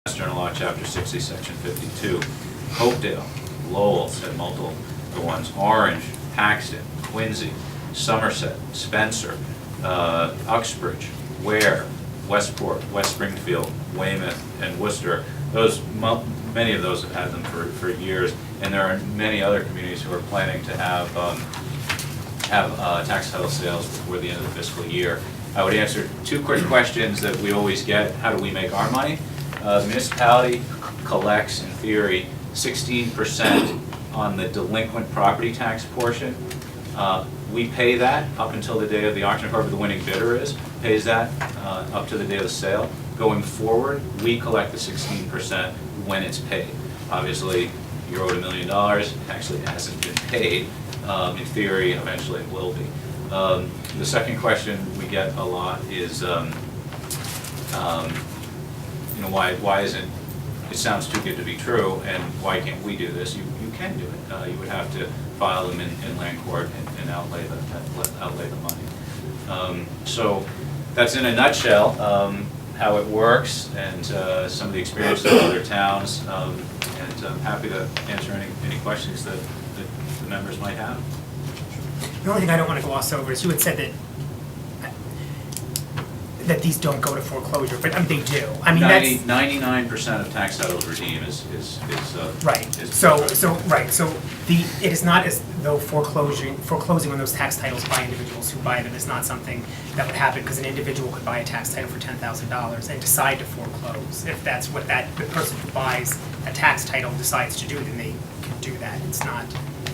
General Law, Chapter 60, Section 52. Hopedale, Lowell had multiple ones. Orange, Paxton, Quincy, Somerset, Spencer, Uxbridge, Ware, Westport, West Springfield, Weymouth, and Worcester. Many of those have had them for years, and there are many other communities who are planning to have tax title sales before the end of the fiscal year. I would answer two quick questions that we always get. How do we make our money? The municipality collects, in theory, 16% on the delinquent property tax portion. We pay that up until the day of the auction. Whoever the winning bidder is pays that up to the day of the sale. Going forward, we collect the 16% when it's paid. Obviously, you're owed $1 million. Actually, it hasn't been paid. In theory, eventually it will be. The second question we get a lot is, why isn't it sounds too good to be true, and why can't we do this? You can do it. You would have to file them in land court and outlay the money. So that's in a nutshell how it works, and some of the experience of other towns. And I'm happy to answer any questions that the members might have. The only thing I don't want to gloss over is you had said that these don't go to foreclosure, but I mean, they do. I mean, 99% of tax titles redeem is right. So it is not as though foreclosing on those tax titles by individuals who buy them is not something that would happen, because an individual could buy a tax title for $10,000 and decide to foreclose. If that's what the person who buys a tax title decides to do, then they can do that. It's not.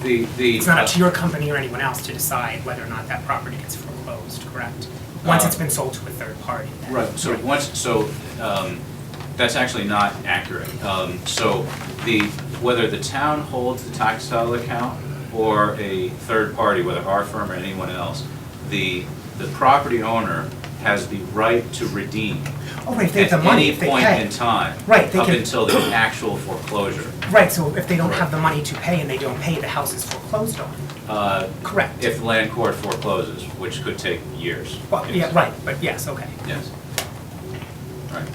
It's not up to your company or anyone else to decide whether or not that property gets foreclosed, correct? Once it's been sold to a third party. Then. Right. So that's actually not accurate. Whether the town holds the tax title account or a third party, whether our firm or anyone else, the property owner has the right to redeem. Oh, right, if they have the money, at any point in time, right, up until the actual foreclosure. Right, so if they don't have the money to pay and they don't pay, the house is foreclosed on. Correct. If land court forecloses, which could take years. Well, yeah, right, but yes, okay. Yes. Right.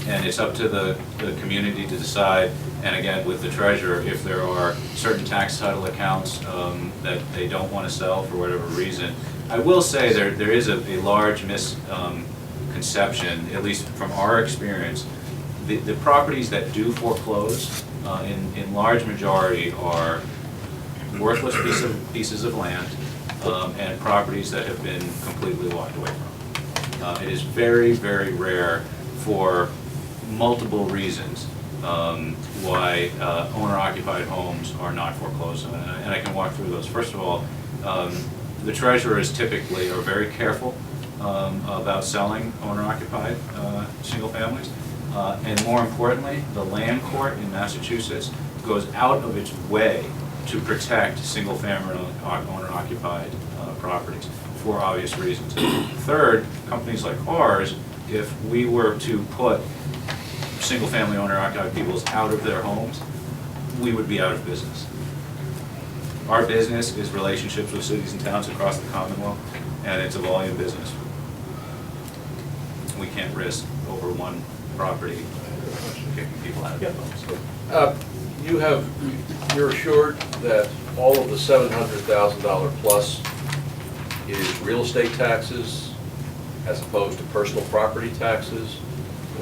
And it's up to the community to decide, and again, with the treasurer, if there are certain tax title accounts that they don't want to sell for whatever reason. I will say there is a large misconception, at least from our experience. The properties that do foreclose, in large majority, are worthless pieces of land and properties that have been completely walked away from. It is very, very rare, for multiple reasons, why owner-occupied homes are not foreclosed on, and I can walk through those. First of all, the treasurers typically are very careful about selling owner-occupied single families. And more importantly, the land court in Massachusetts goes out of its way to protect single-family owner-occupied properties for obvious reasons. Third, companies like ours, if we were to put single-family owner-occupied peoples out of their homes, we would be out of business. Our business is relationships with cities and towns across the Commonwealth, and it's a volume business. We can't risk over one property kicking people out of their homes. You're assured that all of the $700,000 plus is real estate taxes as opposed to personal property taxes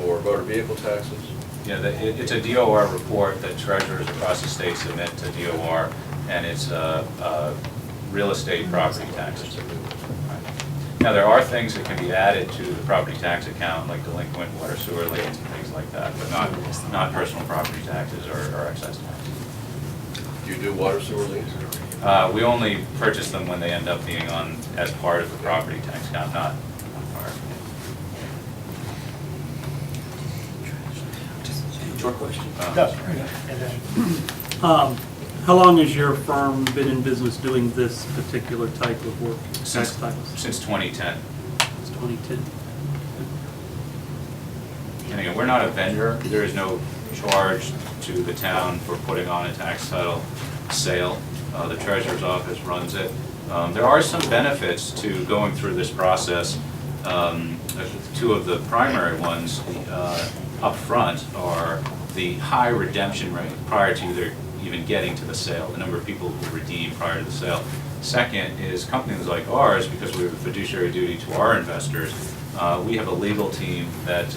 or motor vehicle taxes? Yeah, it's a DOR report that treasurers across the state submit to DOR, and it's real estate property taxes. Now, there are things that can be added to the property tax account, like delinquent water sewer liens and things like that, but not personal property taxes or excess taxes. Do you do water sewer liens? We only purchase them when they end up being on as part of the property tax account, not part. Short question. How long has your firm been in business doing this particular type of work? Since 2010. Since 2010. And again, we're not a vendor. There is no charge to the town for putting on a tax title sale. The treasurer's office runs it. There are some benefits to going through this process. Two of the primary ones, upfront are the high redemption rate prior to either even getting to the sale, the number of people who redeem prior to the sale. Second is companies like ours, because we have a fiduciary duty to our investors, we have a legal team that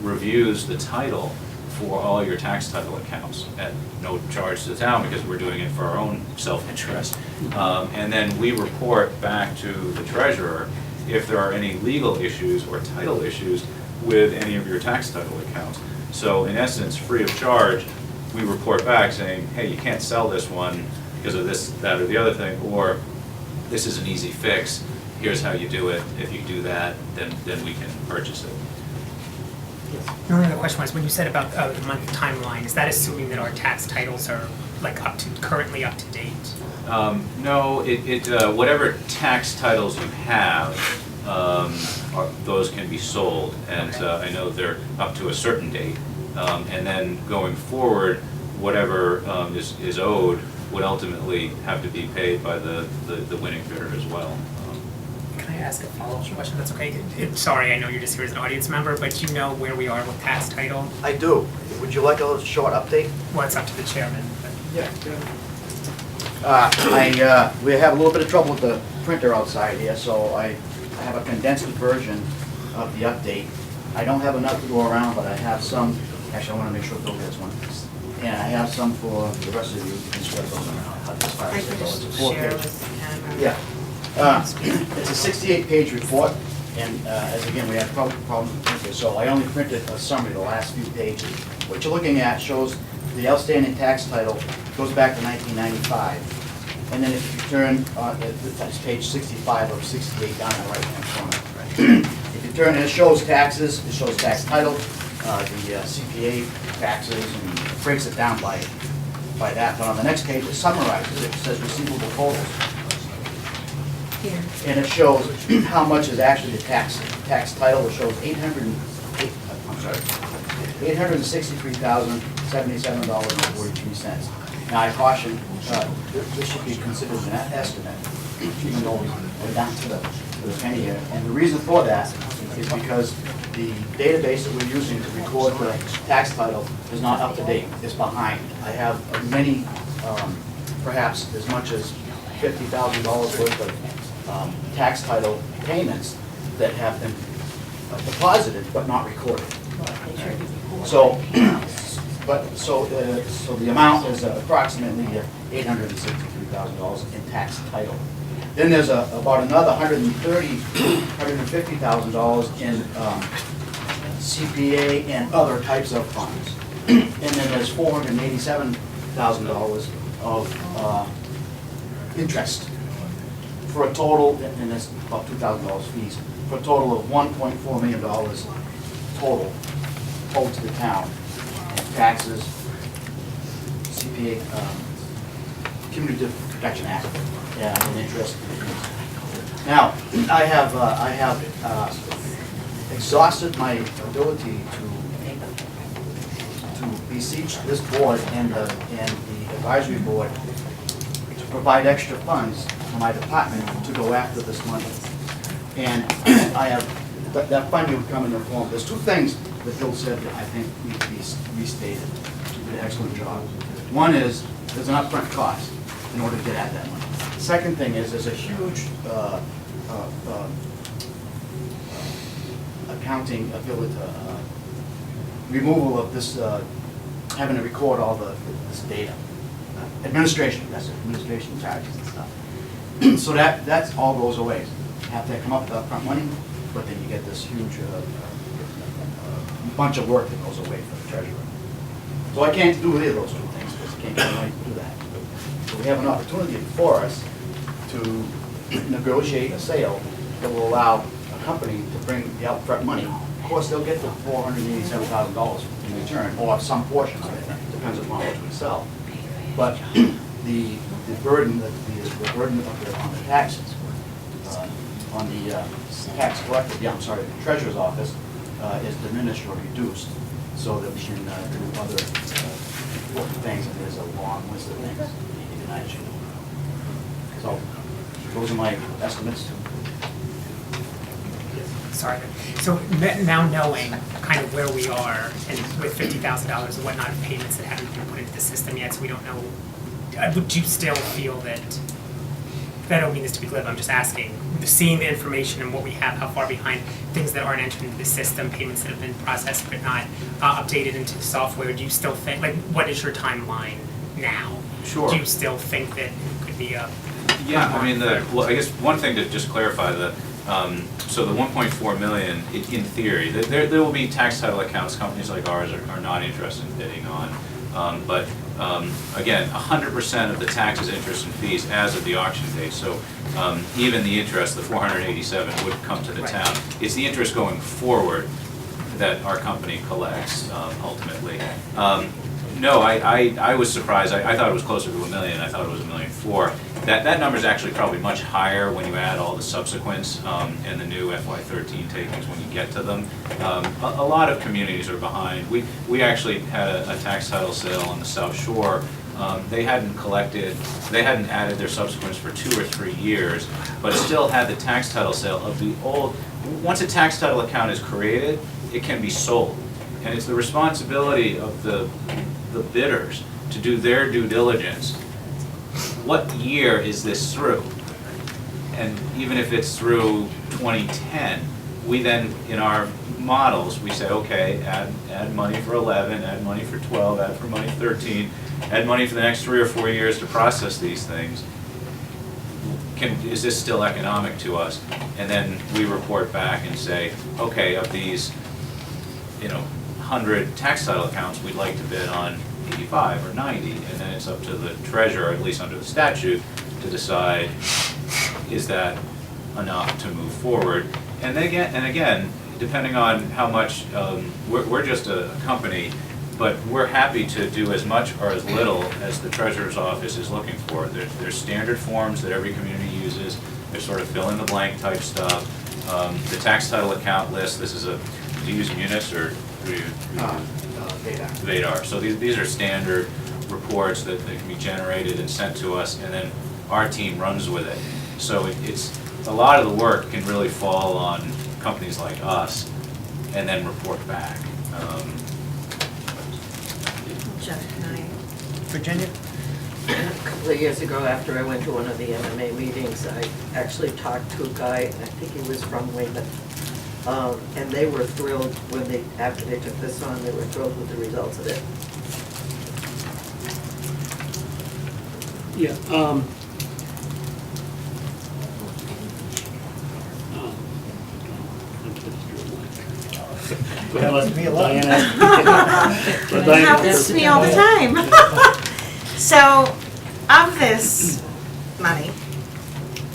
reviews the title for all your tax title accounts at no charge to the town, because we're doing it for our own self-interest. And then we report back to the treasurer if there are any legal issues or title issues with any of your tax title accounts. So in essence, free of charge, we report back saying, hey, you can't sell this one because of this, that, or the other thing, or this is an easy fix, here's how you do it. If you do that, then we can purchase it. The only other question was, when you said about the month timeline, is that assuming that our tax titles are like currently up to date? No, whatever tax titles you have, those can be sold, and I know they're up to a certain date. And then going forward, whatever is owed would ultimately have to be paid by the winning bidder as well. Can I ask a follow-up question? That's okay. Sorry, I know you're just here as an audience member, but you know where we are with tax title? I do. Would you like a short update? Well, it's up to the chairman. But We have a little bit of trouble with the printer outside here, so I have a condensed version of the update. I don't have enough to go around, but I have some. Actually, I want to make sure Bill gets one. And I have some for the rest of you. You can spread those around. As far I as can they go. It's a just 4 share page. with Ken. Yeah. It's a 68-page report, and as again, we had problems with printer, so I only printed a summary, the last few pages. What you're looking at shows the outstanding tax title goes back to 1995. And then if you turn, that's page 65 of 68 down in the right-hand corner. If you turn, it shows taxes, it shows tax title, the CPA taxes, and it breaks it down by that. But on the next page, it summarizes it. It says receivable totals. Here. And it shows how much is actually the tax title. It shows $863,077.43. Now, I caution, this should be considered an estimate, even though we're down to the penny here. And the reason for that is because the database that we're using to record the tax title is not up to date, it's behind. I have many, perhaps as much as $50,000 worth of tax title payments that have been deposited but not recorded. So, so the amount is approximately $863,000 in tax title. Then there's about another $150,000 in CPA and other types of funds. And then there's $487,000 of interest, for a total, and that's about $2,000 fees, for a total of $1.4 million total owed to the town, and taxes, CPA, Community Protection Act, and interest. Now, I have exhausted my ability to beseech this board and the advisory board to provide extra funds for my department to go after this money. And I have, that funding would come in the form, there's two things that Bill said that I think need to be restated. He did an excellent job. One is, there's an upfront cost in order to get at that money. The second thing is, there's a huge accounting ability, removal of this, having to record all this data. Administration, that's it, administration charges and stuff. So that's all goes away. You have to come up with upfront money, but then you get this huge bunch of work that goes away for the treasurer. So I can't do either of those two things, because I can't get money to do that. So we have an opportunity before us to negotiate a sale that will allow a company to bring the upfront money. Of course, they'll get the $487,000 in return, or some portion of it, depends upon what we sell. But the burden, on the taxes, on the tax collector, the treasurer's office, is diminished or reduced, so that we can do other important things, and there's a long list of things that need to action. So, those are my estimates. sorry, so now knowing kind of where we are and with $50,000 or whatnot of payments that haven't been put into the system yet, so we don't know, would you still feel that, I don't mean this to be glib, I'm just asking, seeing the information and what we have, how far behind things that aren't entered into the system, payments that have been processed but not updated into the software, do you still think, like, what is your timeline now? Sure. Do you still think that it could be a? Yeah, I mean, well, I guess one thing to just clarify, so the 1.4 million, in theory, there will be tax title accounts companies like ours are not interested in bidding on. But again, 100% of the taxes, interest, and fees as of the auction date. So even the interest, the 487, would come to the Right. town. It's the interest going forward that our company collects ultimately. No, I was surprised. I thought it was closer to $1 million. I thought it was $1.4 million. That number is actually probably much higher when you add all the subsequents and the new FY13 takings when you get to them. A lot of communities are behind. We actually had a tax title sale on the South Shore. They hadn't added their subsequents for 2 or 3 years, but still had the tax title sale of the old. Once a tax title account is created, it can be sold. And it's the responsibility of the bidders to do their due diligence. What year is this through? And even if it's through 2010, we then, in our models, we say, okay, add money for 11, add money for 12, add for money 13, add money for the next 3 or 4 years to process these things. Is this still economic to us? And then we report back and say, okay, of these, 100 tax title accounts, we'd like to bid on 85 or 90, and then it's up to the treasurer, at least under the statute, to decide, is that enough to move forward? And again, depending on how much, we're just a company, but we're happy to do as much or as little as the treasurer's office is looking for. There's standard forms that every community uses. There's sort of fill-in-the-blank type stuff. The tax title account list, this is do you use Munis or do you? Vadar. So these are standard reports that can be generated and sent to us, and then our team runs with it. So it's a lot of the work can really fall on companies like us, and then report back. Jeff, can I? Virginia? A couple of years ago, after I went to one of the MMA meetings, I actually talked to a guy, I think he was from Weymouth, and they were thrilled after they took this on, they were thrilled with the results of it. Yeah, Must be a lot. It happens to me all the time. So, of this money,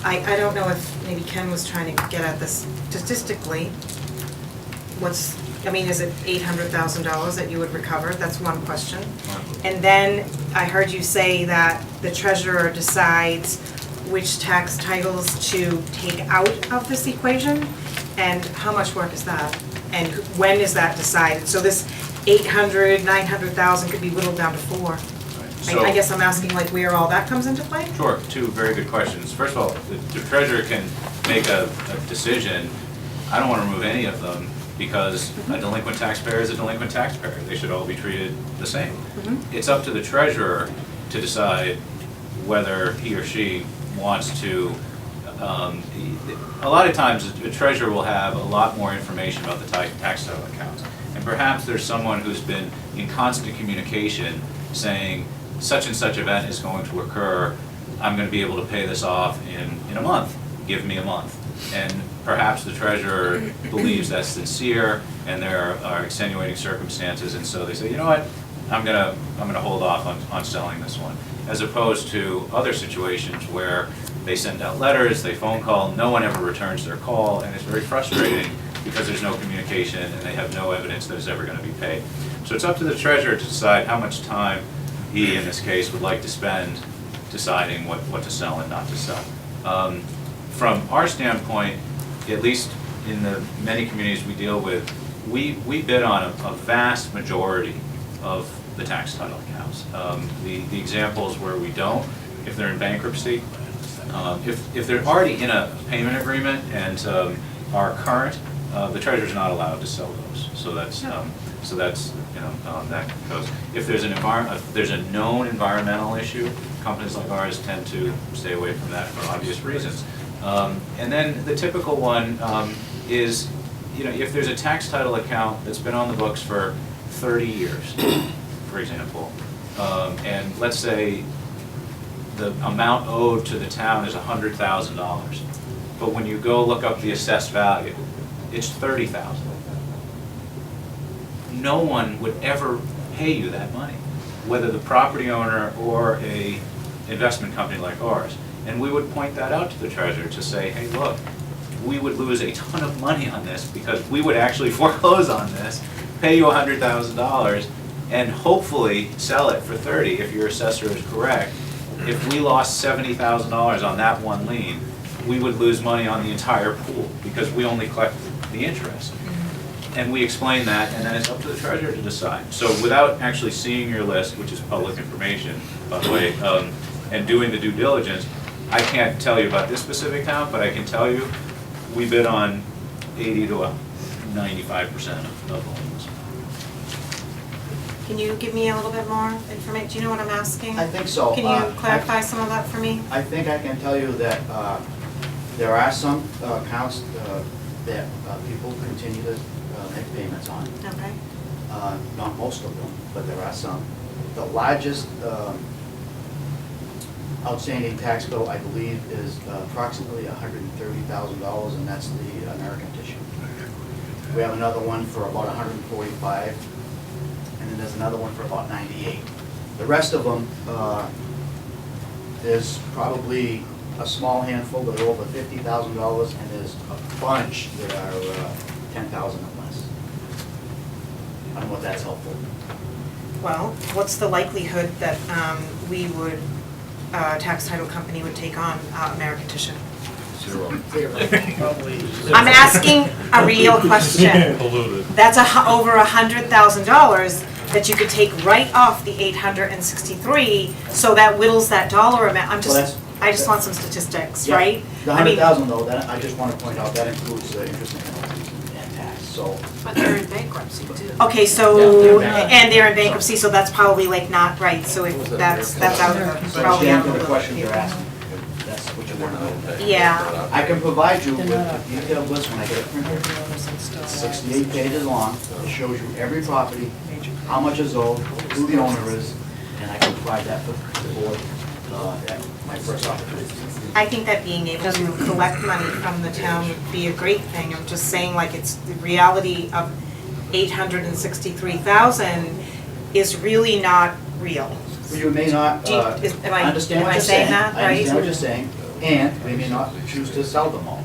I don't know if maybe Ken was trying to get at this statistically. Is it $800,000 that you would recover? That's one question. And then I heard you say that the treasurer decides which tax titles to take out of this equation, and how much work is that? And when is that decided? So this 800, 900,000 could be whittled down to 4. So- I guess I'm asking like where all that comes into play? Sure, 2 very good questions. First of all, the treasurer can make a decision. I don't want to remove any of them because a delinquent taxpayer is a delinquent taxpayer. They should all be treated the same. It's up to the treasurer to decide whether he or she wants to. A lot of times, a treasurer will have a lot more information about the tax title accounts. And perhaps there's someone who's been in constant communication saying, such and such event is going to occur, I'm going to be able to pay this off in a month, give me a month. And perhaps the treasurer believes that's sincere and there are extenuating circumstances, and so they say, you know what, I'm gonna hold off on selling this one. As opposed to other situations where they send out letters, they phone call, no one ever returns their call, and it's very frustrating because there's no communication and they have no evidence that it's ever going to be paid. So it's up to the treasurer to decide how much time he, in this case, would like to spend deciding what to sell and not to sell. From our standpoint, at least in the many communities we deal with, we bid on a vast majority of the tax title accounts. The examples where we don't, if they're in bankruptcy, if they're already in a payment agreement and are current, the treasurer's not allowed to sell those. So that's, that goes. If there's if there's a known environmental issue, companies like ours tend to stay away from that for obvious reasons. And then the typical one is, if there's a tax title account that's been on the books for 30 years, for example, and let's say the amount owed to the town is $100,000, but when you go look up the assessed value, it's $30,000. No one would ever pay you that money, whether the property owner or a investment company like ours. And we would point that out to the treasurer to say, hey, look, we would lose a ton of money on this because we would actually foreclose on this, pay you $100,000, and hopefully sell it for 30 if your assessor is correct. If we lost $70,000 on that one lien, we would lose money on the entire pool because we only collect the interest. And we explain that, and then it's up to the treasurer to decide. So without actually seeing your list, which is public information, by the way, and doing the due diligence, I can't tell you about this specific town, but I can tell you we bid on 80 to 95% of the loans. Can you give me a little bit more information? Do you know what I'm asking? I think so. Can you clarify some of that for me? I think I can tell you that there are some accounts that people continue to make payments on. Okay. Not most of them, but there are some. The largest outstanding tax bill, I believe, is approximately $130,000, and that's the American Tissue. We have another one for about 145, and then there's another one for about 98. The rest of them, there's probably a small handful that are over $50,000, and there's a bunch that are 10,000 or less. I don't know if that's helpful. Well, what's the likelihood that we would, tax title company would take on American Tissue? Zero. I'm asking a real question. That's over $100,000 that you could take right off the 863, so that whittles that dollar amount. I just want some statistics, Yeah. right? The I mean- 100,000 though, that, I just want to point out, that includes the interest and penalties and tax, so. But they're in bankruptcy too. Okay, Yeah, so, they're bankrupt. and they're in bankruptcy, so that's probably like not right, so if that's out of the, So probably out to of the the. question you're asking, if that's what you want to know. Yeah. I can provide you with a detailed list when I get it printed. It's 68 pages long, it shows you every property, how much is owed, who the owner is, and I can provide that for the board at my first opportunity. I think that being able to collect money from the town would be a great thing. I'm just saying, like, it's the reality of 863,000 is really not real. You may not Do you- am I- understand am what I you're saying saying. that I understand right? what you're saying, and we may not choose to sell them all.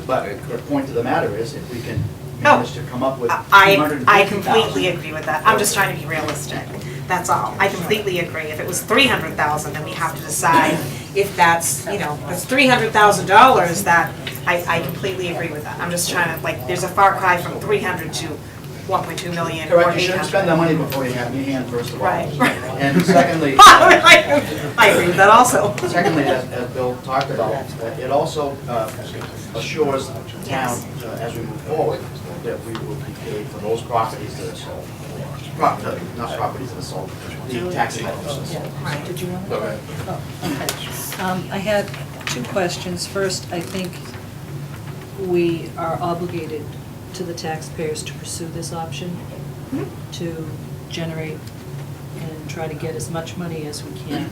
But the point of the matter is, if we can manage to come up with I 250,000. completely agree with that. I'm just trying to be realistic. That's all. I completely agree. If it was 300,000, then we have to decide if that's, that's $300,000 that, I completely agree with that. I'm just trying to, like, there's a far cry from 300 to 1.2 million or 800. Correct, you shouldn't spend that money before you have it in your hand, first of all. Right. And secondly, I agree with that also. secondly, as Bill talked about, it also assures the town, as we move forward, that we will be paid for those properties that are sold. Not properties that are sold, the tax titles that are sold. Did you want to? Okay. Okay. I had two questions. First, I think we are obligated to the taxpayers to pursue this option, to generate and try to get as much money as we can.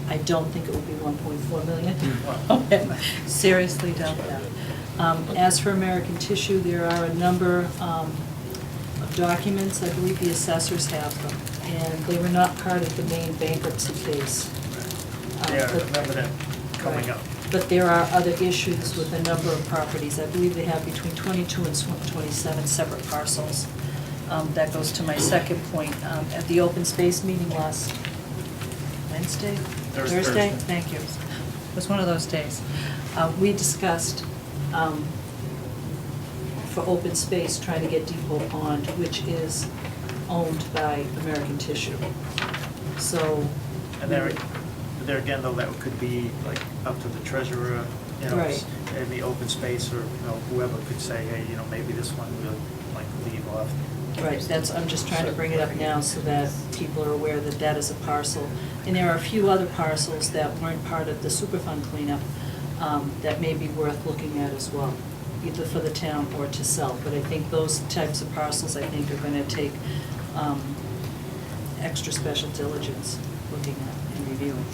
I don't think it will be 1.4 million. Okay. Seriously doubt that. As for American Tissue, there are a number of documents, I believe the assessors have them, and they were not part of the main bankruptcy case. Yeah, I But- remember that coming up. But there are other issues with a number of properties. I believe they have between 22 and 27 separate parcels. That goes to my second point. At the open space meeting last Wednesday? Thursday. Thank you. It was one of those days. We discussed for open space, trying to get Depot Pond, which is owned by American Tissue. So. And there again, though, that could be like up to the treasurer You know, Right. maybe open space, or, you know, whoever could say, hey, you know, maybe this one we'll like leave off. Right, I'm just trying to bring it up now so that people are aware that that is a parcel. And there are a few other parcels that weren't part of the Superfund cleanup that may be worth looking at as well, either for the town or to sell. But I think those types of parcels, I think, are gonna take extra special diligence looking at and reviewing.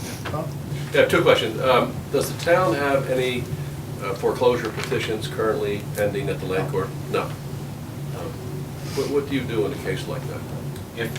Yeah, two questions. Does the town have any foreclosure petitions currently pending at the land court? No. What do you do in a case like that?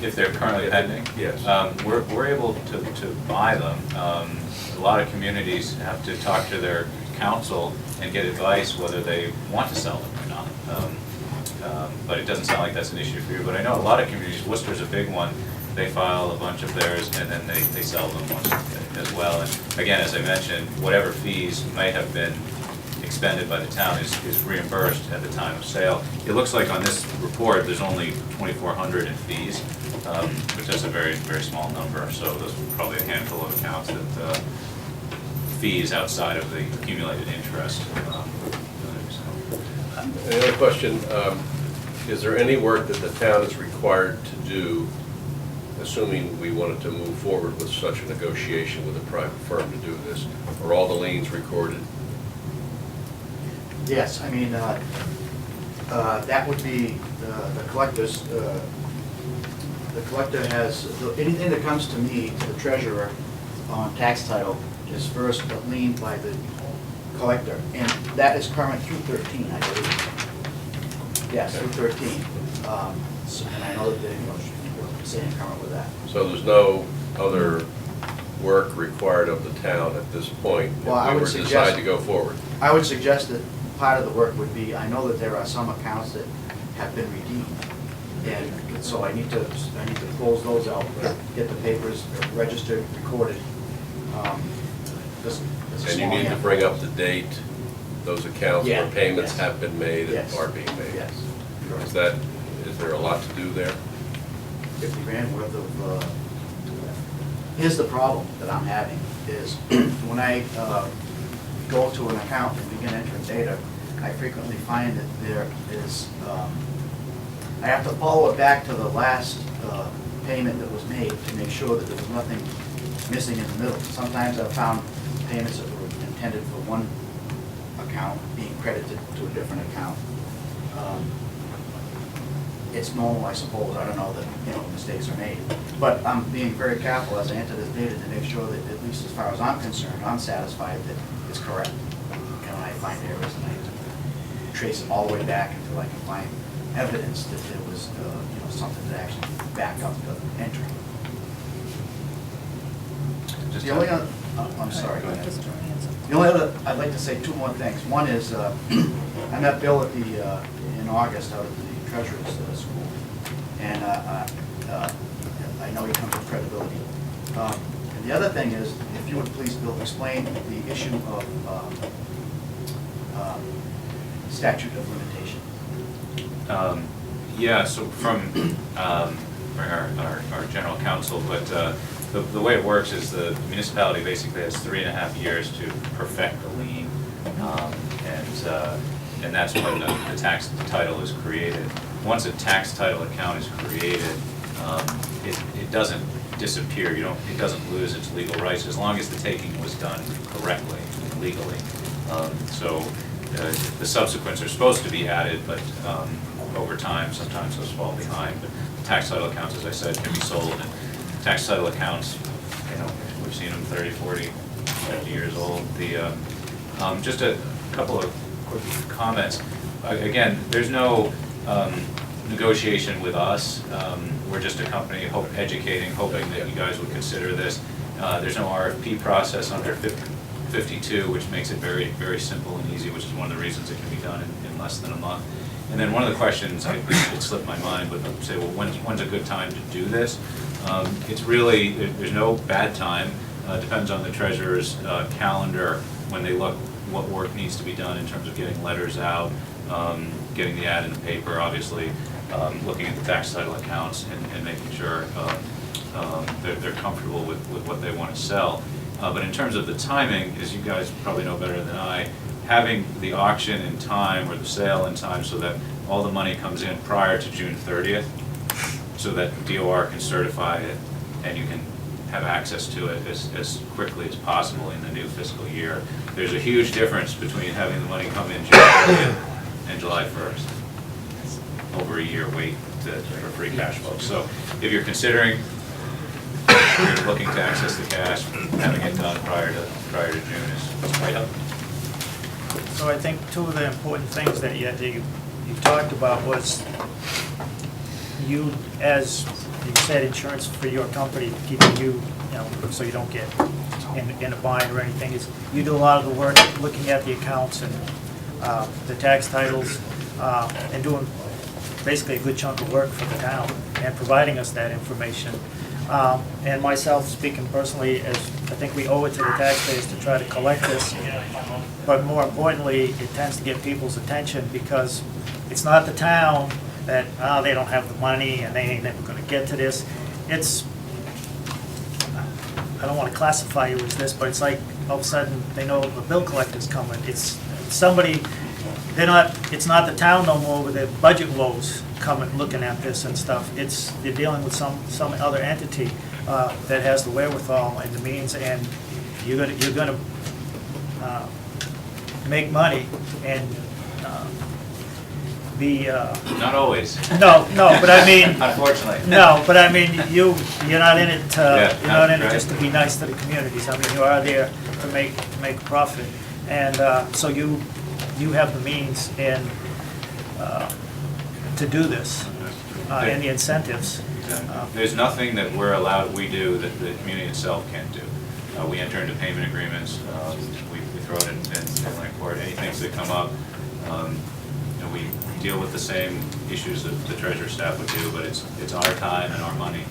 If they're currently pending? Yes. We're able to buy them. A lot of communities have to talk to their council and get advice whether they want to sell them or not. But it doesn't sound like that's an issue for you. But I know a lot of communities, Worcester's a big one, they file a bunch of theirs and then they sell them once as well. And again, as I mentioned, whatever fees might have been expended by the town is reimbursed at the time of sale. It looks like on this report, there's only 2,400 in fees, which is a very, very small number. So there's probably a handful of accounts that fees outside of the accumulated interest. Another question, is there any work that the town is required to do, assuming we wanted to move forward with such a negotiation with a private firm to do this? Are all the liens recorded? Yes, I mean, that would be the collector's, the collector has, anything that comes to me, to the treasurer, on tax title, is first lien by the collector, and that is current through 13, I believe. Yes, through 13. And I know that they, you know, should be staying current with that. So there's no other work required of the town at this point if Well, I we would were to suggest- decide to go forward? I would suggest that part of the work would be, I know that there are some accounts that have been redeemed, and so I need to close those out, get the papers registered, recorded. This is a And you small need to handful. bring up to date those accounts where Yeah, payments yes. have been made and Yes. are being made. Yes. Is there a lot to do there? 50 grand worth of, here's the problem that I'm having, is when I go to an account and begin entering data, I frequently find that there is, I have to follow it back to the last payment that was made to make sure that there was nothing missing in the middle. Sometimes I've found payments that were intended for one account being credited to a different account. It's normal, I suppose, I don't know that, you know, mistakes are made. But I'm being very careful as I enter this data to make sure that, at least as far as I'm concerned, I'm satisfied that it's correct. And when I find errors, and I trace them all the way back until I can find evidence that there was, you know, something that actually backed up the entry. Just The only other, I'm sorry, go ahead. Just throw hands up. The only other, I'd like to say two more things. One is, I met Bill at the, in August out at the treasurer's school, and I know he comes with credibility. And the other thing is, if you would please, Bill, explain the issue of statute of limitation. Yeah, so from our general counsel, but the way it works is the municipality basically has 3.5 years to perfect the lien, and that's when the tax title is created. Once a tax title account is created, it doesn't disappear. It doesn't lose its legal rights as long as the taking was done correctly and legally. So the subsequents are supposed to be added, but over time, sometimes those fall behind. But tax title accounts, as I said, can be sold. And tax title accounts, you know, we've seen them 30, 40, 50 years old. Just a couple of quick comments. Again, there's no negotiation with us. We're just a company educating, hoping that you guys would consider this. There's no RFP process under 52, which makes it very, very simple and easy, which is one of the reasons it can be done in less than a month. And then one of the questions, it slipped my mind, but I'd say, well, when's a good time to do this? It's really, there's no bad time. Depends on the treasurer's calendar when they look what work needs to be done in terms of getting letters out, getting the ad in the paper, obviously, looking at the tax title accounts and making sure they're comfortable with what they want to sell. But in terms of the timing, as you guys probably know better than I, having the auction in time or the sale in time so that all the money comes in prior to June 30th, so that DOR can certify it and you can have access to it as quickly as possible in the new fiscal year. There's a huge difference between having the money come in June 30th and July 1st. It's over a year wait for free cash flow. So if you're considering, you're looking to access the cash, having it done prior to June is quite helpful. So I think two of the important things that you talked about was you, as you said, insurance for your company, keeping you, so you don't get in a bind or anything, is you do a lot of the work looking at the accounts and the tax titles and doing basically a good chunk of work for the town and providing us that information. And myself, speaking personally, as I think we owe it to the taxpayers to try to collect this, but more importantly, it tends to get people's attention because it's not the town that, they don't have the money and they ain't never gonna get to this. It's, I don't wanna classify you as this, but it's like all of a sudden they know the bill collector's coming. It's somebody, it's not the town no more with their budget woes coming, looking at this and stuff. You're dealing with some other entity that has the wherewithal and the means, and you're gonna make money and be. Not always. No, but I mean. Unfortunately. No, but I mean, you're not in it Yeah, you're not in it right. just to be nice to the communities. I mean, you are there to make a profit. And so you have the means and to do this and the incentives. There's nothing that we do that the community itself can't do. We enter into payment agreements, we throw it in land court, any things that come up. We deal with the same issues that the treasurer staff would do, but it's our time and our money.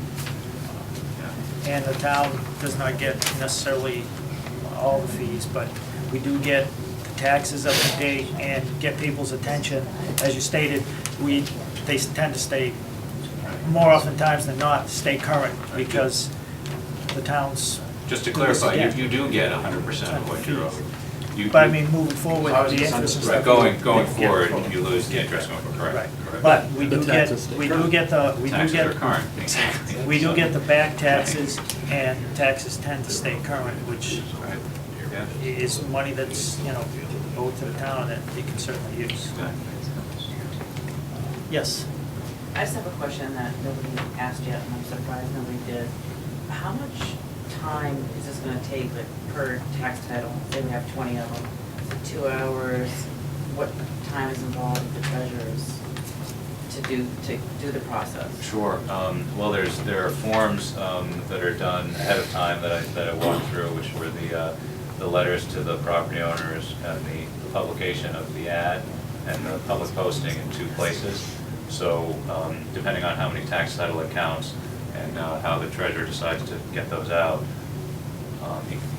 And the town does not get necessarily all the fees, but we do get the taxes up to date and get people's attention. As you stated, they tend to stay, more oftentimes than not, stay current because the town's. Just to clarify, you do get 100% of what you're owed. But I mean, moving forward, the interest and stuff. Right, going forward, you lose the interest going forward, Right, correct. but we do The get, taxes stay Taxes are current, exactly. we do get the back taxes, and taxes tend to stay current, which Right. Yeah. is money that's, owed to the town that they can certainly use. Yes? I just have a question that nobody asked yet, and I'm surprised nobody did. How much time is this gonna take, like, per tax title? Say we have 20 of them, 2 hours, what time is involved with the treasurers to do the process? Sure. Well, there are forms that are done ahead of time that I walked through, which were the letters to the property owners and the publication of the ad and the public posting in 2 places. So depending on how many tax title accounts and how the treasurer decides to get those out,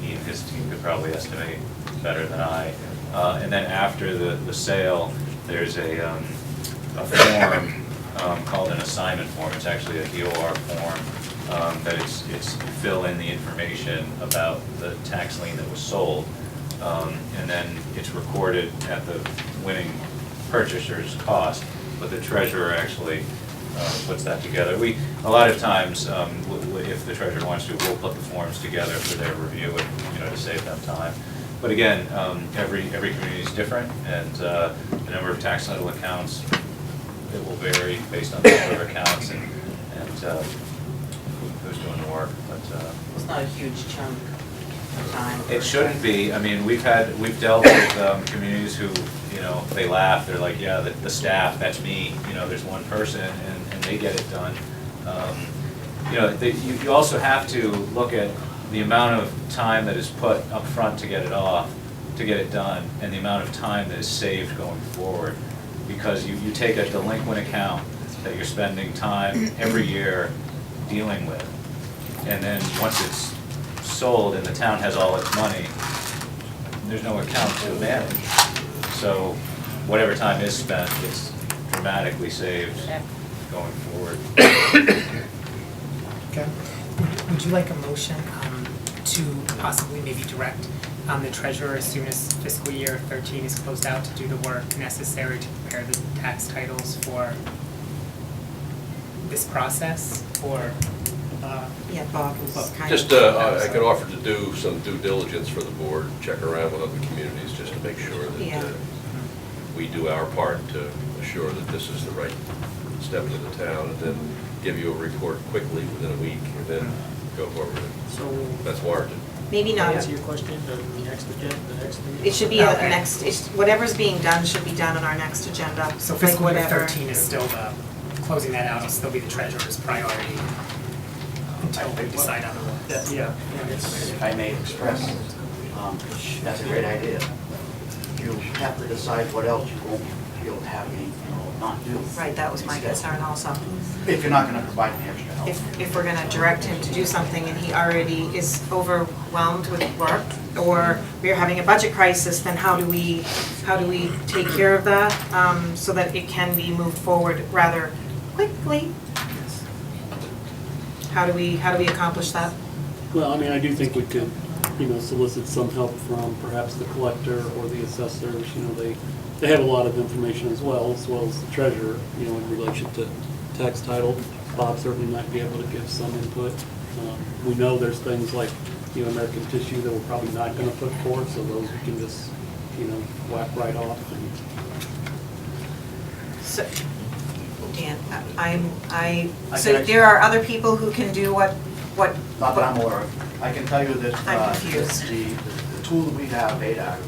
he and his team could probably estimate better than I. And then after the sale, there's a form called an assignment form. It's actually a DOR form that it's fill in the information about the tax lien that was sold. And then it's recorded at the winning purchaser's cost, but the treasurer actually puts that together. A lot of times, if the treasurer wants to, we'll put the forms together for their review and, to save them time. But again, every community is different, and the number of tax title accounts, it will vary based on the number of accounts and who's doing the work. But It's not a huge chunk of time. it shouldn't be. I mean, we've dealt with communities who, they laugh. They're like, yeah, the staff, that's me. There's one person, and they get it done. You also have to look at the amount of time that is put up front to get it done, and the amount of time that is saved going forward. Because you take a delinquent account that you're spending time every year dealing with, and then once it's sold and the town has all its money, there's no account to manage. So whatever time is spent, it's dramatically saved going forward. Okay. Would you like a motion to to possibly maybe direct the treasurer as soon as fiscal year 13 is closed out to do the work necessary to prepare the tax titles for this process, or Yeah, Bob was kind of. Just, I could offer to do some due diligence for the board, check around with other communities, just to make sure Yeah. that we do our part to assure that this is the right step to the town, and then give you a report quickly within a week, and then go forward. So, That's warranted. Maybe can I not. answer your question, the next agenda, the next meeting? It should be a Okay. next, whatever's being done should be done on our next agenda. so like fiscal year whatever. 13 is still closing that out will still be the treasurer's priority until we decide otherwise. Yeah. If I may express, that's a great idea. You have to decide what else you won't be able to have me, not do. Right, that was my Instead. concern also. If you're not gonna provide me extra help. If we're gonna direct him to do something and he already is overwhelmed with work, or we're having a budget crisis, then how do we take care of that, so that it can be moved forward rather quickly? How do we accomplish that? Well, I mean, I do think we could, solicit some help from perhaps the collector or the assessors. They have a lot of information as well as the treasurer, in relation to tax title. Bob certainly might be able to give some input. We know there's things like, American tissue that we're probably not gonna put forward, so those we can just, whack right off. So, Dan, so can there are other people who can do what? Not that I'm aware of. I can tell you that I'm confused. the tool that we have, ADAC,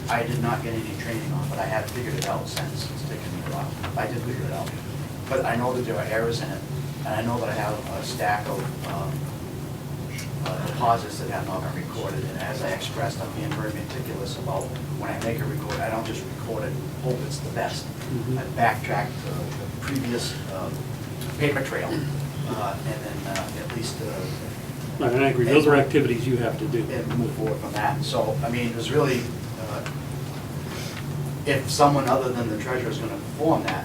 I did not get any training on, but I have figured it out since. It's taken me a while. I did figure it out. But I know that there are errors in it, and I know that I have a stack of deposits that have not been recorded. And as I expressed, I'm being very meticulous about when I make a record, I don't just record it, hope it's the best. I backtrack to the previous paper trail, and then at least I agree, those are activities you have to do. and move forward from that. So, I mean, there's really, if someone other than the treasurer is going to perform that,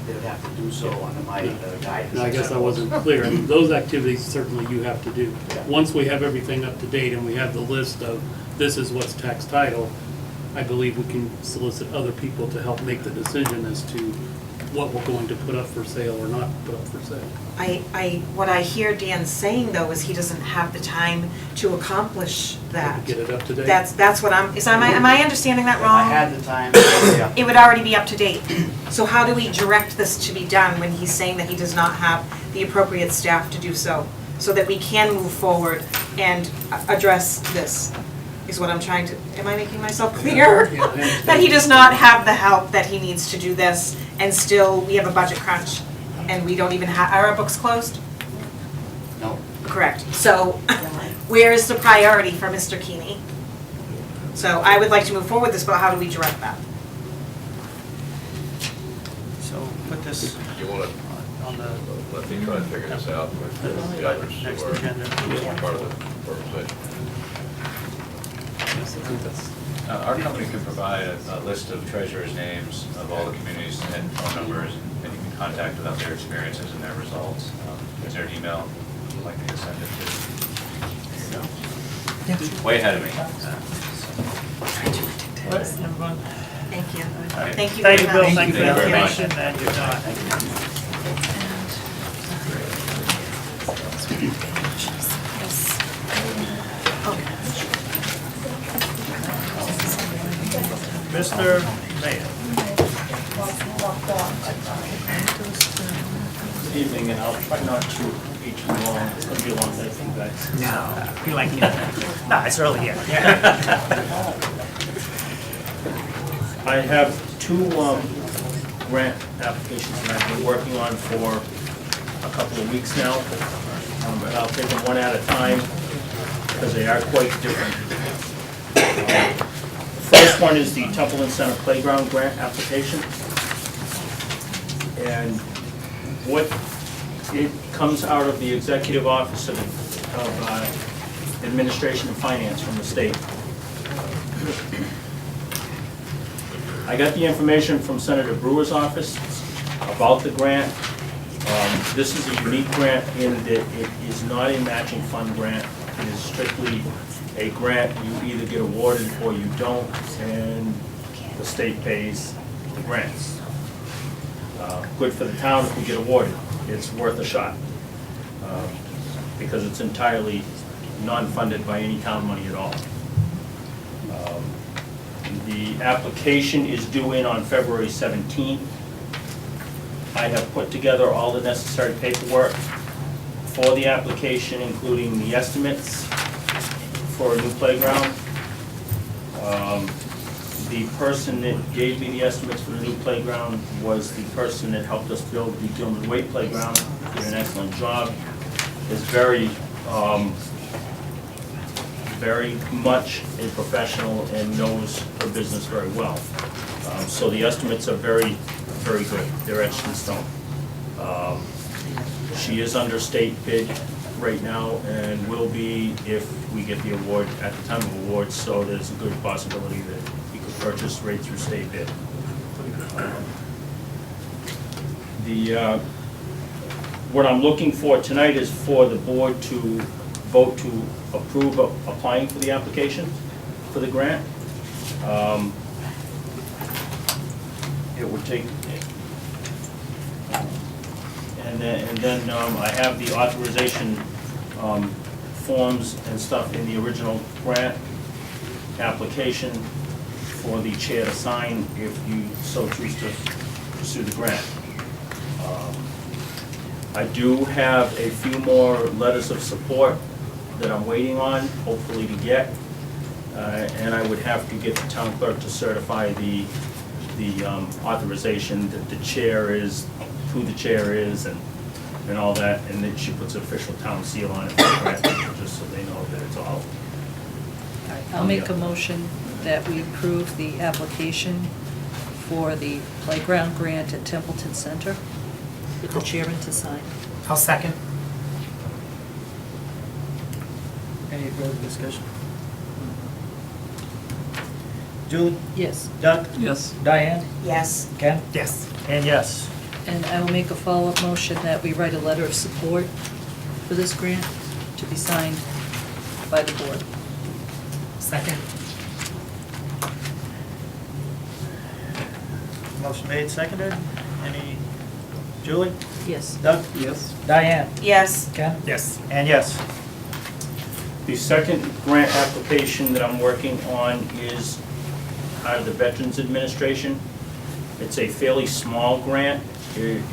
they would have to do so under my guidance. No, I guess I wasn't clear. I mean, those activities certainly you have to do. Yeah. Once we have everything up to date and we have the list of this is what's tax title, I believe we can solicit other people to help make the decision as to what we're going to put up for sale or not put up for sale. What I hear Dan saying though is he doesn't have the time to accomplish that. Get it up to date. That's what am I understanding that If wrong? I had the time, yeah. It would already be up to date. So how do we direct this to be done when he's saying that he does not have the appropriate staff to do so? So that we can move forward and address this, is what I'm trying to, am I making myself clear? Yeah, I understand. That he does not have the help that he needs to do this, and still we have a budget crunch, and we don't even have, are our books closed? No. Correct. So where is the priority for Mr. Keeney? So I would like to move forward with this, but how do we direct that? So put this You want on the to let me try and figure this out with the others next who are agenda. part of the organization. Yes, I think that's, Our company can provide a list of treasurers' names of all the communities and phone numbers, and you can contact about their experiences and their results. Is there an email you'd like me to send it to? There you go. Way ahead of me. Thank you. right. Thank you Thank very you, much. Bill, thank you for the Thank you very much. information, and you're done. Mr. Mayor. Good evening, and I'll try not to be too long. It's going to be a long day for you guys. No, we like it. No, it's early here. I have two grant applications that I've been working on for a couple of weeks now. But I'll take them one at a time because they are quite different. The first one is the Templeton Center Playground Grant application. And what it comes out of the Executive Office of Administration and Finance from the state. I got the information from Senator Brewer's office about the grant. This is a unique grant in that it is not a matching fund grant. It is strictly a grant, you either get awarded or you don't, and the state pays the grants. Good for the town if we get awarded. It's worth a shot, because it's entirely non-funded by any town money at all. The application is due in on February 17th. I have put together all the necessary paperwork for the application, including the estimates for a new playground. The person that gave me the estimates for the new playground was the person that helped us build the Gilman Waite Playground. Did an excellent job. Is very much a professional and knows her business very well. So the estimates are very, very good. They're etched in stone. She is under state bid right now and will be if we get the award at the time of award, so there's a good possibility that we could purchase right through state bid. What I'm looking for tonight is for the board to vote to approve of applying for the application for the grant. It would take, and then I have the authorization forms and stuff in the original grant application for the chair to sign if you so choose to pursue the grant. I do have a few more letters of support that I'm waiting on, hopefully to get, and I would have to get the town clerk to certify the authorization that the chair is, who the chair is, and all that, and then she puts an official town seal on it for the grant, just so they know that it's all. I'll make a motion that we approve the application for the playground grant at Templeton Center with the chairman to sign. I'll second. Any further discussion? Julie? Yes. Doug? Yes. Diane? Yes. Ken? Yes. And yes. And I will make a follow-up motion that we write a letter of support for this grant to be signed by the board. Second. Motion made, seconded. Any, Julie? Yes. Doug? Yes. Diane? Yes. Ken? Yes. And yes. The second grant application that I'm working on is out of the Veterans Administration. It's a fairly small grant. It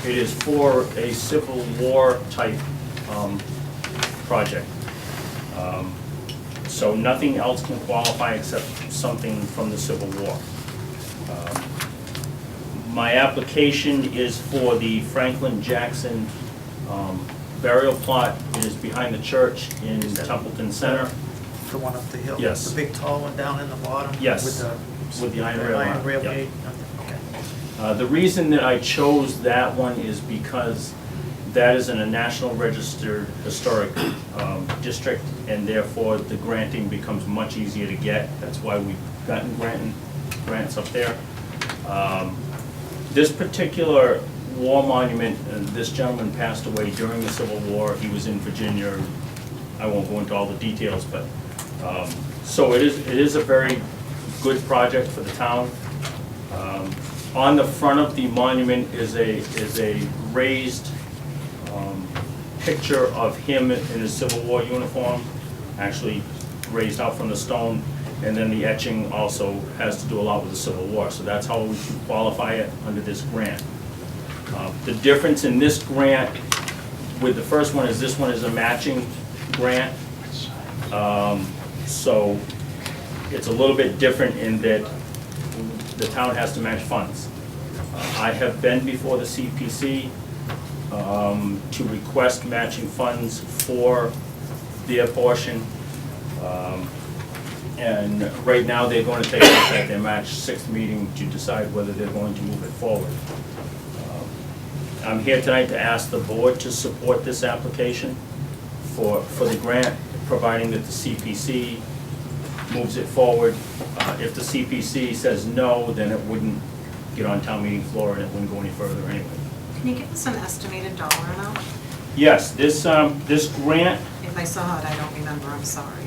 is for a Civil War type project. So nothing else can qualify except something from the Civil War. My application is for the Franklin Jackson burial plot. It is behind the church in Templeton Center. The one up the hill? Yes. The big tall one down in the bottom? Yes, With the iron rail on it. iron rail Yep. gate? Okay. The reason that I chose that one is because that is in a National Registered Historic District, and therefore the granting becomes much easier to get. That's why we've gotten grants up there. This particular war monument, this gentleman passed away during the Civil War. He was in Virginia. I won't go into all the details, but so it is a very good project for the town. On the front of the monument is a raised picture of him in his Civil War uniform, actually raised out from the stone, and then the etching also has to do a lot with the Civil War, so that's how we can qualify it under this grant. The difference in this grant with the first one is this one is a matching grant, so it's a little bit different in that the town has to match funds. I have been before the CPC to request matching funds for their portion. And right now, they're going to take up at their March 6th meeting to decide whether they're going to move it forward. I'm here tonight to ask the board to support this application for the grant, providing that the CPC moves it forward. If the CPC says no, then it wouldn't get on town meeting floor and it wouldn't go any further anyway. Can you give us an estimated dollar amount? Yes, this grant, If I saw it, I don't remember, I'm sorry.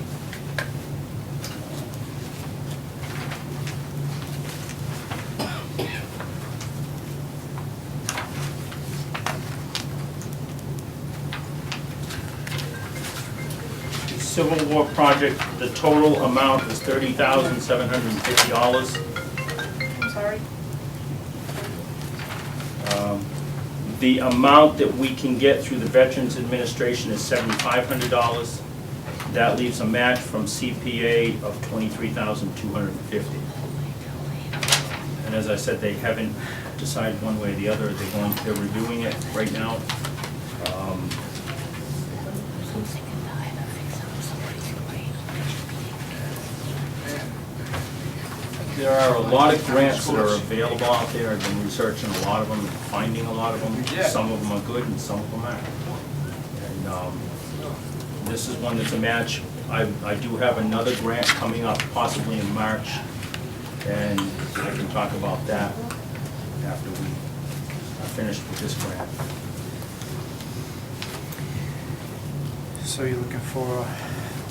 Civil War project, the total amount is $30,750. I'm sorry? The amount that we can get through the Veterans Administration is $7,500. That leaves a match from CPA of $23,250. And as I said, they haven't decided one way or the other. They're reviewing it right now. There are a lot of grants that are available out there. I've been researching a lot of them, and finding a lot of them. Some of them are good and some of them aren't. And this is one that's a match. I do have another grant coming up possibly in March, and I can talk about that after we are finished with this grant. So you're looking for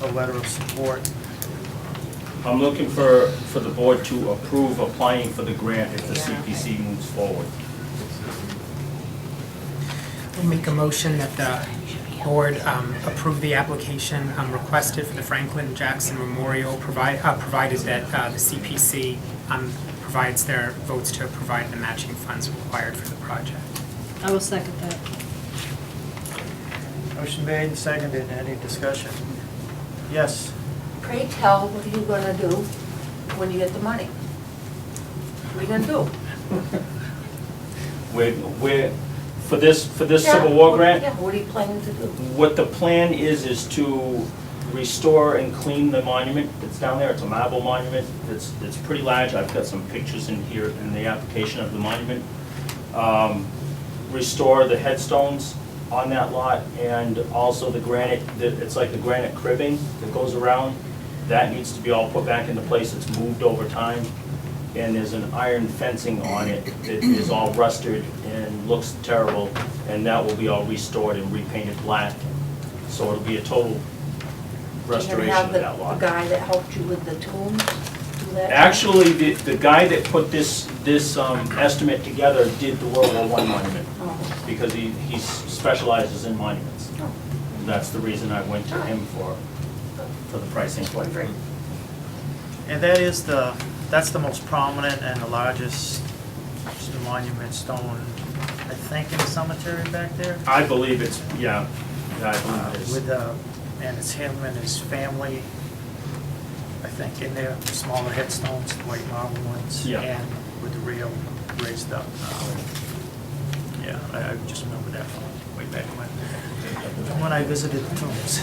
a letter of support? I'm looking for the board to approve applying for the grant if the CPC moves forward. We'll make a motion that the board approve the application requested for the Franklin Jackson Memorial, provided that the CPC provides their votes to provide the matching funds required for the project. I will second that. Motion made and seconded. Any discussion? Yes. Pray tell, what are you gonna do when you get the money? What are you gonna do? For this Civil War grant, Yeah, what are you planning to do? what the plan is to restore and clean the monument that's down there. It's a marble monument. It's pretty large. I've got some pictures in here in the application of the monument. Restore the headstones on that lot, and also the granite, it's like the granite cribbing that goes around. That needs to be all put back into place. It's moved over time. And there's an iron fencing on it that is all rusted and looks terrible, and that will be all restored and repainted black. So it'll be a total restoration of that You're gonna lot. have the guy that helped you with the tombs do that? Actually, the guy that put this estimate together did the World War I monument, Oh. because he specializes in monuments. And that's the reason I went to him for the pricing. And that's the most prominent and the largest monument stone, I think, in the cemetery back there. I believe it's, yeah, I believe it is. And it's him and his family, I think, in there, the smaller headstones, the white marble ones. Yeah. And with the rail raised up. Yeah, I just remember that from way back when I visited the tombs.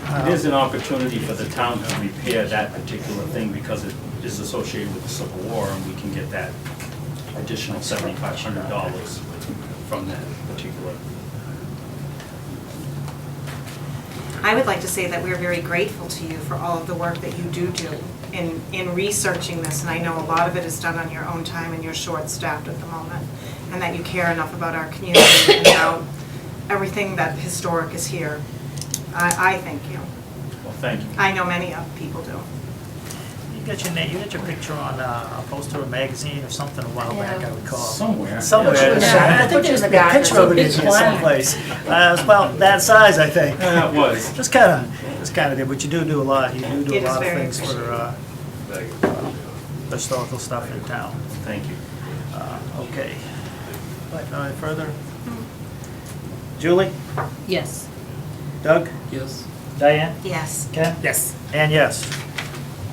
It is an opportunity for the town to repair that particular thing because it is associated with the Civil War, and we can get that additional $7,500 from that particular. I would like to say that we're very grateful to you for all of the work that you do in researching this, and I know a lot of it is done on your own time and you're short-staffed at the moment, and that you care enough about our community and about everything that historic is here. I thank you. Well, thank you. I know many people do. You got your name, you got your picture on a poster of a magazine or something a while back, I recall. Somewhere. Somewhere. Yeah, I think there's a guy Picture of it with a in big plan. someplace. It was about that size, I think. Yeah, it was. Just kind of did, but you do a lot. You do It a is lot of very things for historical stuff in town. Thank you. Okay. Any further? Julie? Yes. Doug? Yes. Diane? Yes. Ken? Yes. And yes.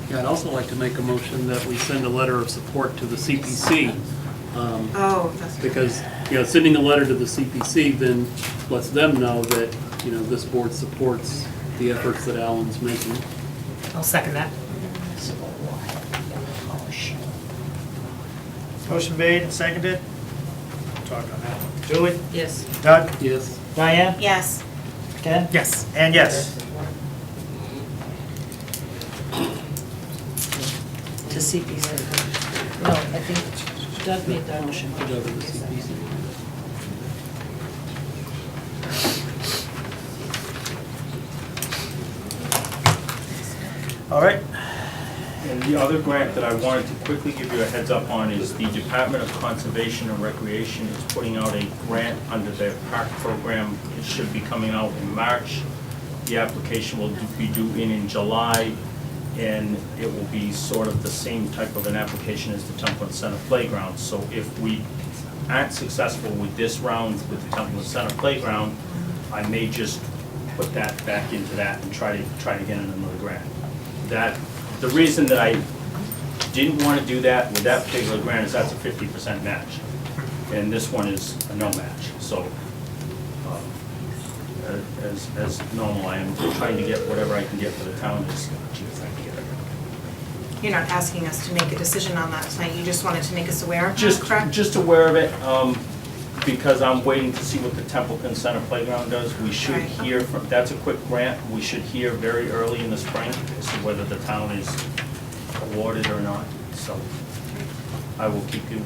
Yeah, I'd also like to make a motion that we send a letter of support to the CPC. Oh, that's. Because, sending a letter to the CPC then lets them know that, this board supports the efforts that Alan's making. I'll second that. Motion made and seconded. Talk on that one. Julie? Yes. Doug? Yes. Diane? Yes. Ken? Yes. And yes. To CPC. No, I think Doug made that motion. Good job with the CPC. All right. And the other grant that I wanted to quickly give you a heads up on is the Department of Conservation and Recreation is putting out a grant under their park program. It should be coming out in March. The application will be due in July, and it will be sort of the same type of an application as the Templeton Center Playground. So if we aren't successful with this round with the Templeton Center Playground, I may just put that back into that and try to get another grant. The reason that I didn't want to do that with that particular grant is that's a 50% match, and this one is a no match. So, as normal, I am trying to get whatever I can get for the town as cheap as I can get it. You're not asking us to make a decision on that tonight, you just wanted to make us aware, correct? Just aware of it, because I'm waiting to see what the Templeton Center Playground does. We should Right. hear from, that's a quick grant, we should hear very early in the spring as to whether the town is awarded or not. So I will keep you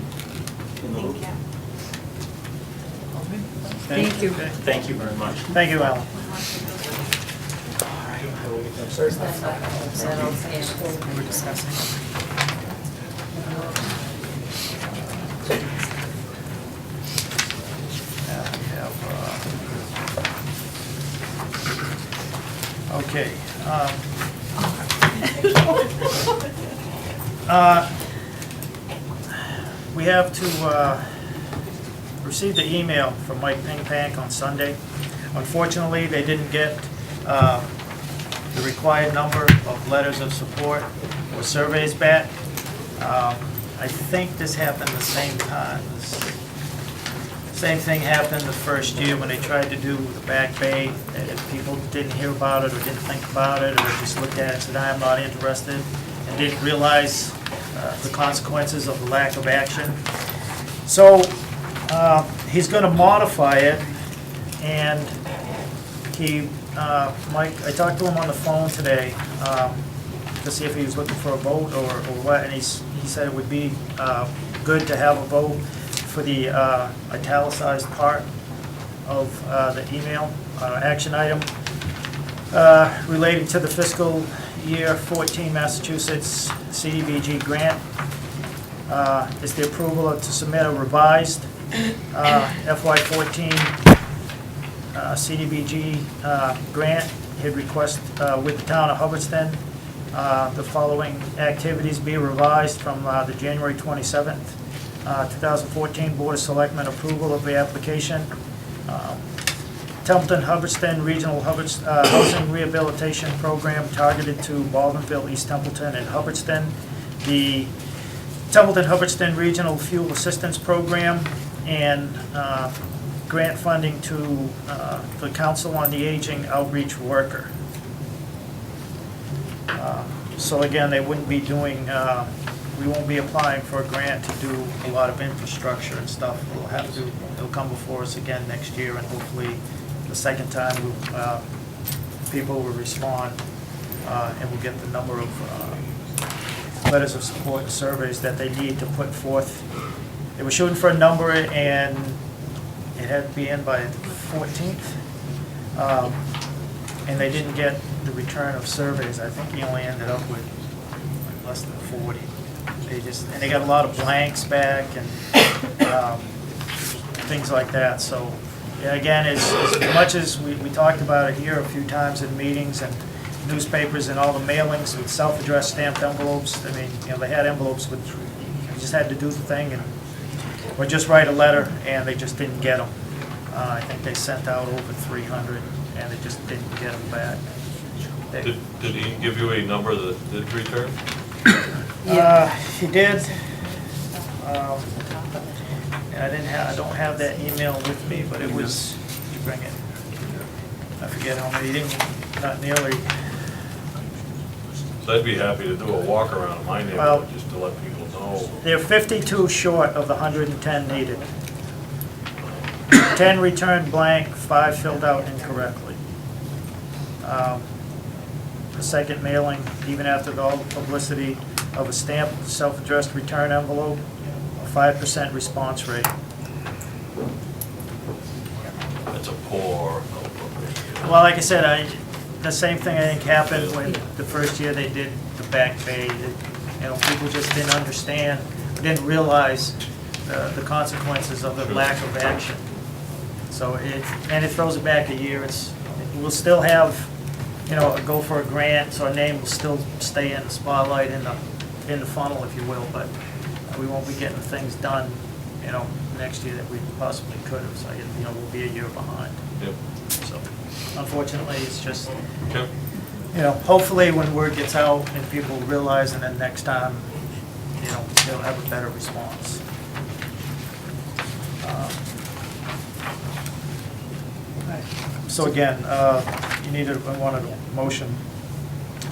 in the loop. Thank you. Thank you. Thank you very much. Thank you, Alan. We were discussing. Okay. We have to receive the email from Mike Ping on Sunday. Unfortunately, they didn't get the required number of letters of support or surveys back. I think this happened the same time. Same thing happened the first year when they tried to do the Back Bay, and people didn't hear about it or didn't think about it, or just looked at it and said, I'm not interested, and didn't realize the consequences of the lack of action. So he's going to modify it, and Mike, I talked to him on the phone today to see if he was looking for a vote or what, and he said it would be good to have a vote for the italicized part of the email action item relating to the fiscal year 14 Massachusetts CDBG grant. Is the approval to submit a revised FY14 CDBG grant. He'd request with the town of Hubbardston the following activities be revised from the January 27th 2014 Board of Selectmen approval of the application. Templeton Hubbardston Regional Housing Rehabilitation Program targeted to Baldwinville, East Templeton, and Hubbardston. The Templeton Hubbardston Regional Fuel Assistance Program, and grant funding to the Council on the Aging Outreach Worker. So again, they wouldn't be doing, we won't be applying for a grant to do a lot of infrastructure and stuff. We'll have to, it'll come before us again next year, and hopefully the second time people will respond, and we'll get the number of letters of support and surveys that they need to put forth. They were shooting for a number, and it had to be in by the 14th, and they didn't get the return of surveys. I think he only ended up with like less than 40. And they got a lot of blanks back and things like that. So yeah, again, as much as we talked about it here a few times in meetings and newspapers and all the mailings with self-addressed stamped envelopes, I mean, you know, they had envelopes with, you just had to do the thing and or just write a letter, and they just didn't get them. I think they sent out over 300, and they just didn't get them back. Did he give you a number that did return? He did. And I don't have that email with me, but it was, did you bring it? I forget how many, not nearly. So I'd be happy to do a walk around in my neighborhood just to let people know. They're 52 short of the 110 needed. 10 returned blank, 5 filled out incorrectly. The second mailing, even after all the publicity of a stamped self-addressed return envelope, a 5% response rate. That's a poor. Well, like I said, the same thing I think happened when the first year they did the Back Bay. People just didn't understand, didn't realize the consequences of the lack of action. So it throws it back a year. We'll still have, go for a grant, so our name will still stay in the spotlight, in the funnel, if you will, but we won't be getting things done, next year that we possibly could have. So, we'll be a year behind. Yep. So, unfortunately, it's just, Yep. hopefully when word gets out and people realize, and then next time, they'll have a better response. So again, I wanted a motion.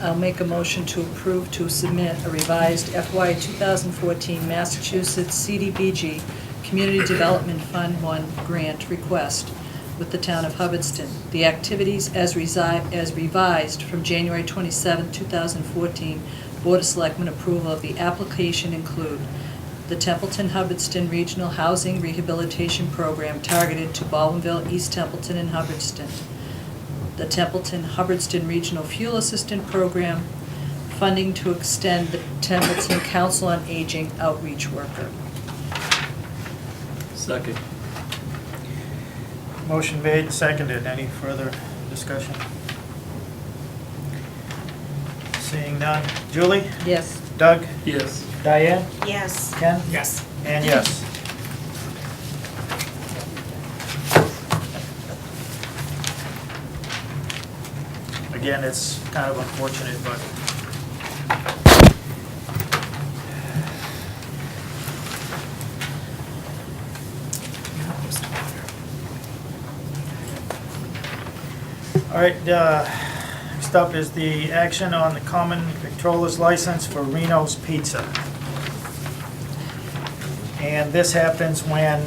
I'll make a motion to approve to submit a revised FY 2014 Massachusetts CDBG Community Development Fund 1 grant request with the town of Hubbardston. The activities as revised from January 27, 2014 Board of Selectmen approval of the application include the Templeton Hubbardston Regional Housing Rehabilitation Program targeted to Baldwinville, East Templeton, and Hubbardston. The Templeton Hubbardston Regional Fuel Assistant Program, funding to extend the Templeton Council on Aging outreach worker. Second. Motion made, seconded. Any further discussion? Seeing none. Julie? Yes. Doug? Yes. Diane? Yes. Ken? Yes. And yes. Again, it's kind of unfortunate, but all right, next up is the action on the common victrolas license for Reno's Pizza. And this happens when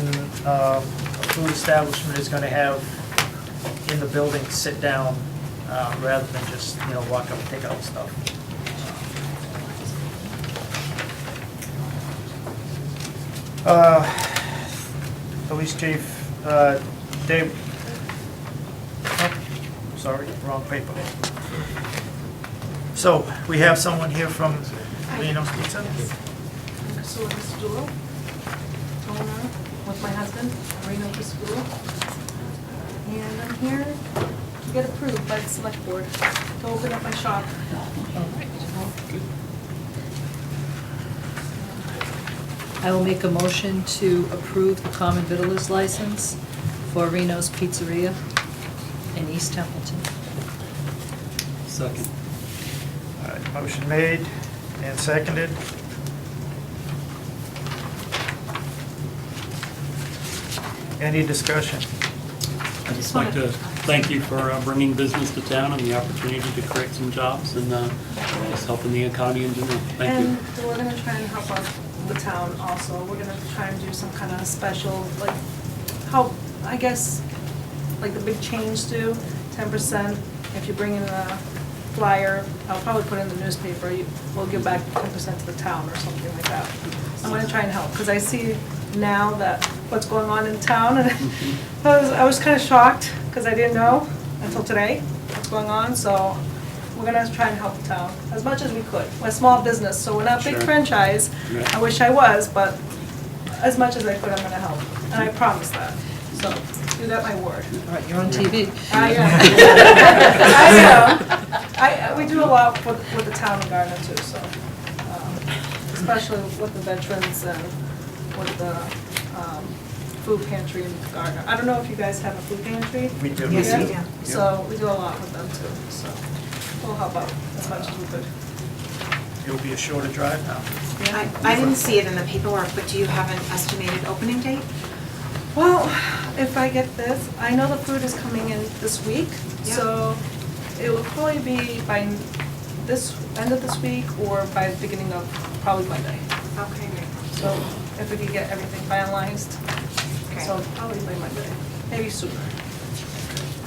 a food establishment is going to have in the building sit down rather than just, walk up and take out stuff. Police Chief Dave. Oh, sorry, wrong paper. So we have someone here from Reno's Pizza. So this is Jewel, owner with my husband, Reno School. And I'm here to get approved by the select board to open up my shop. I will make a motion to approve the common victualers license for Reno's Pizzeria in East Templeton. Second. All right, motion made and seconded. Any discussion? I'd just like to thank you for bringing business to town and the opportunity to create some jobs and just helping the economy in general. Thank you. And we're gonna try and help out the town also. We're gonna try and do some kind of special, like, how, I guess, like the big chains do, 10%. If you bring in a flyer, I'll probably put it in the newspaper, we'll give back 10% to the town or something like that. I'm gonna try and help, because I see now that what's going on in town, and I was kind of shocked, because I didn't know until today what's going on, so we're gonna try and help the town as much as we could. We're a small business, so we're not a big Sure. franchise. Right. I wish I was, but as much as I could, I'm gonna help, and I promise that. So, you got my word. All right, you're on TV. I am. We do a lot with the town of Gardner too, so, especially with the veterans and with the food pantry in Gardner. I don't know if you guys have a food pantry? We do. Yes, we Yeah. do. So we do a lot with them too, so we'll help out as much as we could. It'll be a shorter drive now. I didn't see it in the paperwork, but do you have an estimated opening date? Well, if I get this, I know the food is coming in this week, so it will probably be by this, end of this week, or by the beginning of probably Monday. Okay, great. So if we could get everything finalized, Okay. so probably by Monday, maybe sooner,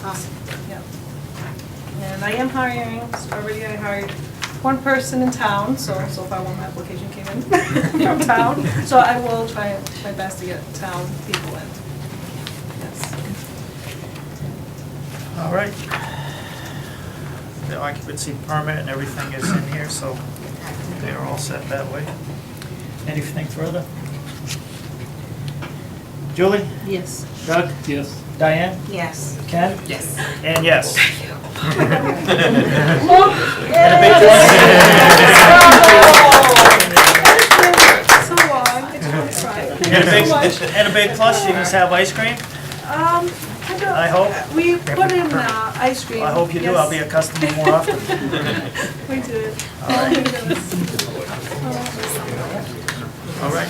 Awesome. yeah. And I am hiring, so already I hired one person in town, so far one application came in from town. So I will try my best to get town people in. Yes. All right. occupancy permit and everything is in here, so they are all set that way. Anything further? Julie? Yes. Doug? Yes. Diane? Yes. Ken? Yes. And yes. So long, it's really fun. And a big plus, you guys have ice cream? I hope. We put in ice cream. I hope you do, I'll be a customer more often. We did. All right. All right,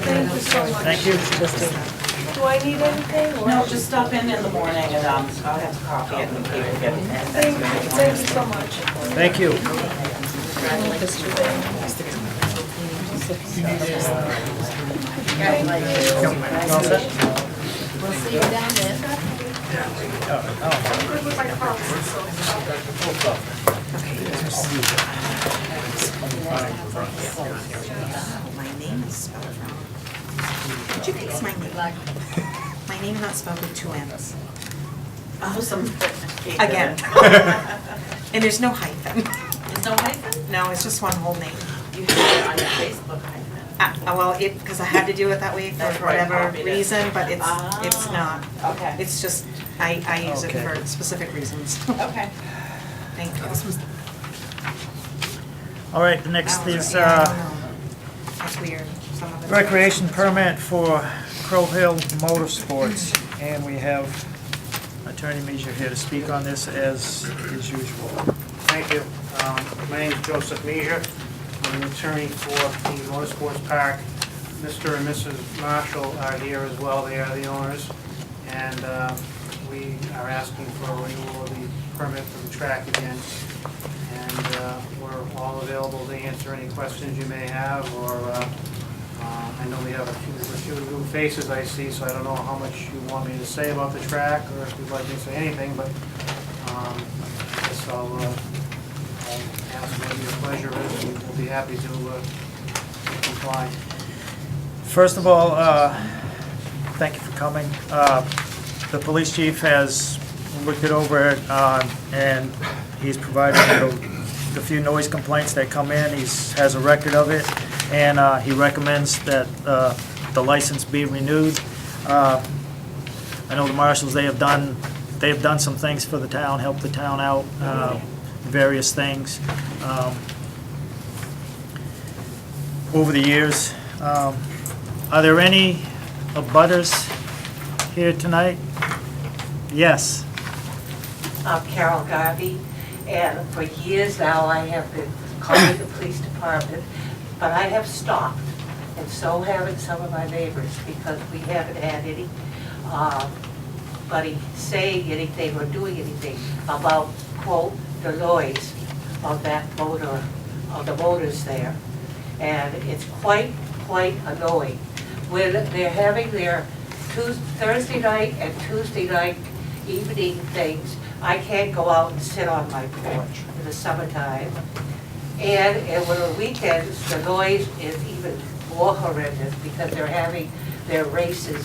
Thank you so much. thank you. Do I need anything or? No, just stop in the morning and I'll have coffee and we can get it. Thank you so much. Thank you. You all set? We'll see you down there. Good with my cards, so. My name is spelled wrong. Could you fix my name? My name is not spelled with 2 M's. Awesome. Again. And there's no hyphen. There's no hyphen? No, it's just one whole name. You have it on your Facebook hyphen. Well, because I had to do it that way for That's why I whatever copied it. reason, but it's not. Okay. It's just, I use it Okay. for specific reasons. Okay. Thank you. All right, the next is Yeah, I don't know. That's weird. Some of it's- recreation permit for Crow Hill Motorsports. And we have Attorney Measure here to speak on this as is usual. Thank you. My name is Joseph Measure. I'm an attorney for the Motorsports Park. Mr. and Mrs. Marshall are here as well. They are the owners. And we are asking for a renewal of the permit for the track again. And we're all available to answer any questions you may have, or I know we have a few new faces I see, so I don't know how much you want me to say about the track, or if you'd like me to say anything, but I guess I'll ask whatever your pleasure is, and we'll be happy to comply. First of all, thank you for coming. The police chief has looked it over, and he's provided the few noise complaints that come in. He has a record of it, and he recommends that the license be renewed. I know the marshals, they have done some things for the town, helped the town out, various things over the years. Are there any abutters here tonight? Yes. I'm Carol Garvey, and for years now I have been calling the police department, but I have stopped, and so have some of my neighbors, because we haven't had anybody saying anything or doing anything about, quote, the noise of that motor, of the motors there. And it's quite annoying. When they're having their Thursday night and Tuesday night evening things, I can't go out and sit on my porch in the summertime. And when on weekends, the noise is even more horrendous because they're having their races